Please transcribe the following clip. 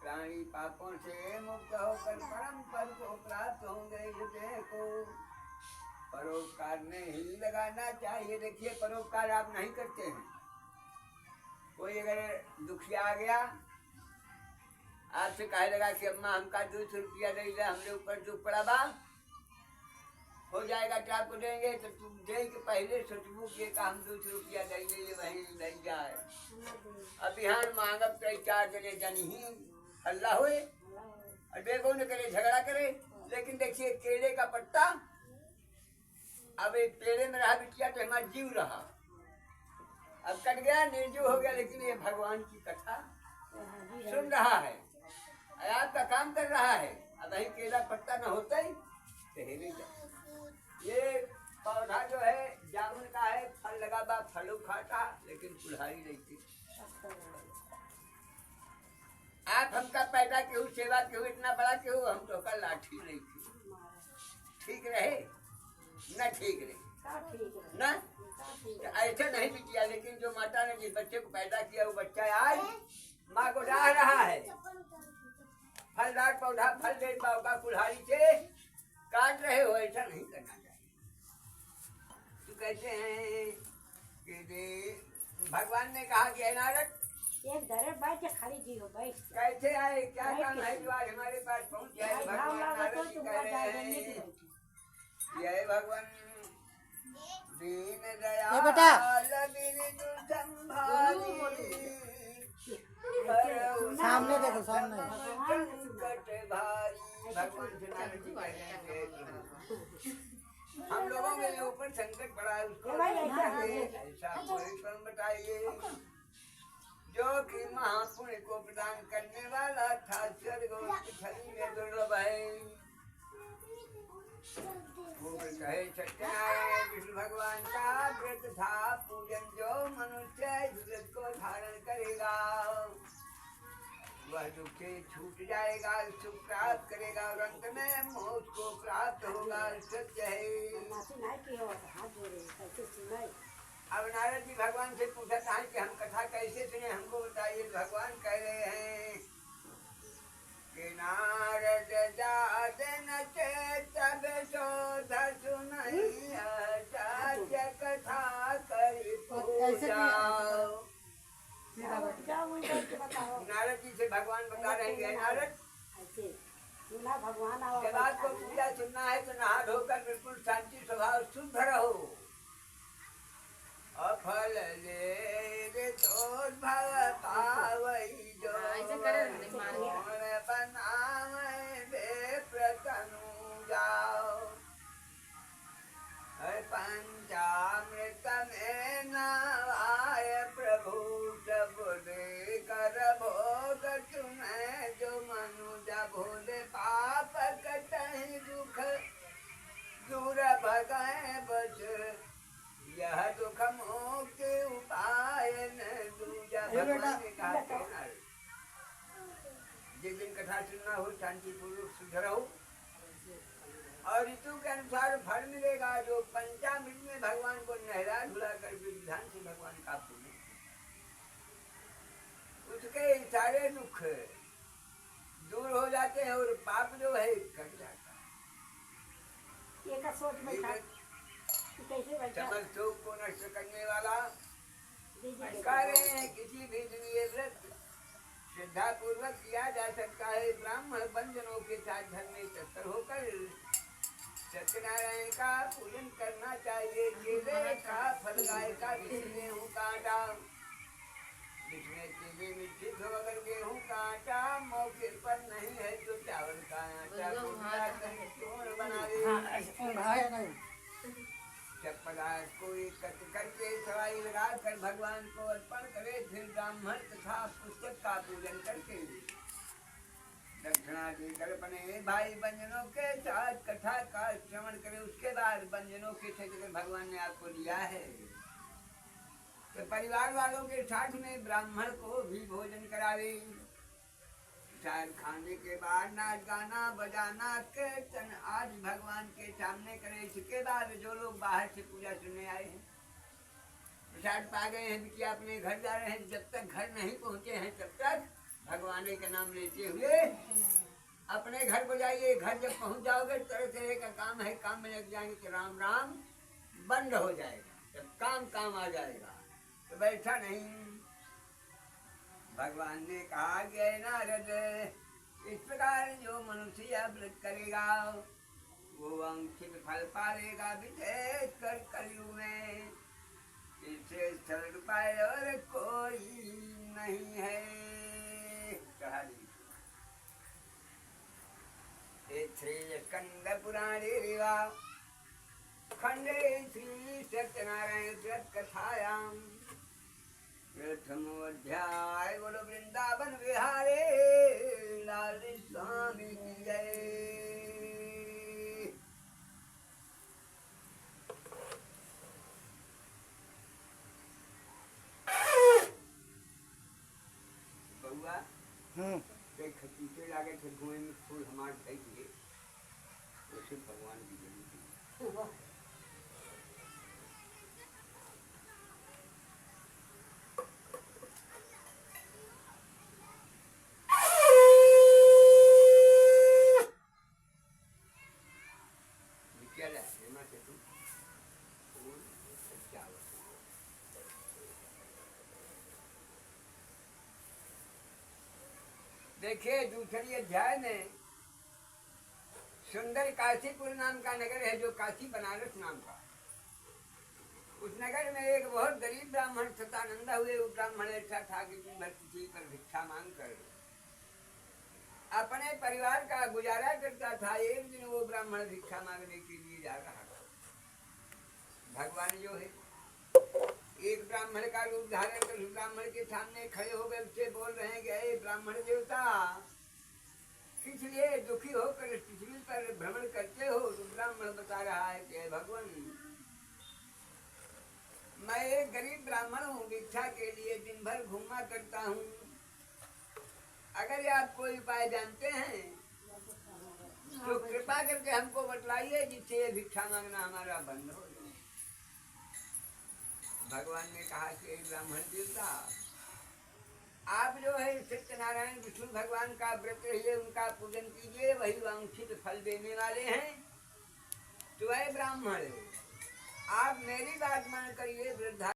प्राणी पापों से मुक्त होकर परम पद को प्राप्त होंगे। देखो परोपकार में ही लगाना चाहिए। देखिए परोपकार आप नहीं करते हैं। कोई अगर दुखिया आ गया आपसे कहे लगा कि अम्मा हमका 200 रुपया दे दे, हमरे ऊपर दुख पड़ा बा, हो जाएगा तो आपको देंगे। तो तुम दे के पहले सोचबू कि हम 200 रुपया देंगे, वही नहीं जाए। अब बिहान मांगब कई 4 जने जनी ही हल्ला हुए और देखो न करे झगड़ा करे। लेकिन देखिए केले का पत्ता अब एक पेड़े में रहा बिटिया तो हमारा जीव रहा, अब कट गया निर्जीव हो गया। लेकिन ये भगवान की कथा सुन रहा है, आपका काम कर रहा है। अब वही केला पत्ता न होता ही तो ये पौधा जो है जामुन का है, फल लगा बा, फलों खाता लेकिन कुल्हाड़ी नहीं थी। आप हमका पैदा क्यों, सेवा क्यों, इतना बड़ा क्यों, हम तो कल लाठी नहीं थी। ठीक रहे न ठीक रहे न ऐसे नहीं बिटिया। लेकिन जो माता ने जिस बच्चे को पैदा किया वो बच्चा आज माँ को डाह रहा है। फलदार पौधा फल दे पाओगा, कुल्हाड़ी से काट रहे हो, ऐसा नहीं करना चाहिए। तो कहते हैं कि भगवान ने कहा कि नारद एक धरे बैठ के खाली जी हो बैठ। कैसे आए, क्या काम है जो आज हमारे पास पहुंच जाए। भगवान नारद जी कह रहे हैं जय भगवान दीन दयाल बिरजु संभाली, सामने देखो सामने। संकट भारी। भगवान से नारद जी कह रहे हैं हम लोगों के ऊपर संकट पड़ा है, उसको ऐसा कोई पर बताइए जो कि महापुण्य को प्रदान करने वाला था। स्वर्ग उसकी छवि में दुर्लभ है। वो कहे सत्यनारायण विष्णु भगवान का व्रत था पूजन, जो मनुष्य इस व्रत को धारण करेगा वह दुख से छूट जाएगा, सुख प्राप्त करेगा और अंत में मोक्ष को प्राप्त होगा। सत्य है। अब नारद जी भगवान से पूछा था कि हम कथा कैसे सुने, हमको बताइए। भगवान कह रहे हैं कि नारद जादन तब शोध सुनैया, सत्य कथा करि पूजा। नारद जी से भगवान बता रहे हैं नारद जब आपको पूजा सुनना है तो नहा धोकर बिल्कुल शांति स्वभाव शुद्ध रहो। अफल ले तो भव पावई जो बनावे बे प्रतनु जाओ। पंचामृत में नवाय प्रभु सब दे कर भोग तुम्हें, जो मनुजा भोले पाप कटहि दुख दूर भगए बस, यह दुख मुक्ति उपाय न दूजा। भगवान ने कहा जिस दिन कथा सुनना हो शांति पूर्वक शुद्ध रहो और ऋतु के अनुसार फल मिलेगा। जो पंचामृत में भगवान को नहला धुला कर विधान से भगवान का पूजन, उसके सारे दुख दूर हो जाते हैं और पाप जो है कट जाता है। समस्तों को नष्ट करने वाला कार्य किसी भी दिव्य व्रत श्रद्धा पूर्वक किया जा सकता है। ब्राह्मण बंधनों के साथ धर्म में तत्पर होकर सत्यनारायण का पूजन करना चाहिए। केले का फल गाय का गेहूँ का आटा, जिसमें केले मिट्टी हो अगर गेहूँ का आटा मौके पर नहीं है तो चावल का आटा बना दे। जब पदार्थ को एकत्र करके सवाई लगा कर भगवान को अर्पण करे, फिर ब्राह्मण तथा पुस्तक का पूजन करके दक्षिणा देकर अपने भाई बंजनों के साथ कथा का श्रवण करे। उसके बाद बंजनों के साथ भगवान ने आपको दिया है तो परिवार वालों के साथ में ब्राह्मण को भी भोजन करावे। शायद खाने के बाद नाच गाना बजाना कीर्तन आज भगवान के सामने करे। इसके बाद जो लोग बाहर से पूजा सुनने आए हैं प्रसाद पा गए हैं कि अपने घर जा रहे हैं, जब तक घर नहीं पहुँचे हैं तब तक भगवान के नाम लेते हुए अपने घर को जाइए। घर जब पहुंच जाओगे तरह तरह का काम है, काम में लग जाएंगे तो राम राम बंद हो जाएगा। जब काम काम आ जाएगा तो बैठा नहीं। भगवान ने कहा कि नारद, इस प्रकार जो मनुष्य व्रत करेगा वो वांछित फल पालेगा। विशेष कर कलयुग में इससे सरल उपाय और कोई नहीं है। कहा श्री स्कंद पुराणे रेवा खंडे श्री सत्यनारायण व्रत कथायाम प्रथमोऽध्याय। बोलो वृंदावन विहारे लाल स्वामी की जय। बउआ देख खतीचे लागे थे कुएं में फूल हमार ढक दिए, उसे भगवान की जरूरत। देखिए दूसरी अध्याय में सुंदर काशीपुर नाम का नगर है, जो काशी बनारस नाम का। उस नगर में एक बहुत गरीब ब्राह्मण सतानंदा हुए। वो ब्राह्मण ऐसा था कि दिन भर किसी पर भिक्षा मांग कर अपने परिवार का गुजारा करता था। एक दिन वो ब्राह्मण भिक्षा मांगने के लिए जा रहा था। भगवान जो है एक ब्राह्मण का रूप धारण कर ब्राह्मण के सामने खड़े हो गए, उससे बोल रहे हैं कि हे ब्राह्मण देवता, किस लिए दुखी होकर पृथ्वी पर भ्रमण करते हो? तो ब्राह्मण बता रहा है कि भगवान, मैं एक गरीब ब्राह्मण हूँ, भिक्षा के लिए दिन भर घूमा करता हूँ। अगर आप कोई उपाय जानते हैं तो कृपा करके हमको बतलाइए, जिससे ये भिक्षा मांगना हमारा बंद हो जाए। भगवान ने कहा कि ब्राह्मण देवता, आप जो है सत्यनारायण विष्णु भगवान का व्रत रहिए, उनका पूजन कीजिए, वही वांछित फल देने वाले हैं। तो वह ब्राह्मण, आप मेरी बात मान कर ये वृद्धा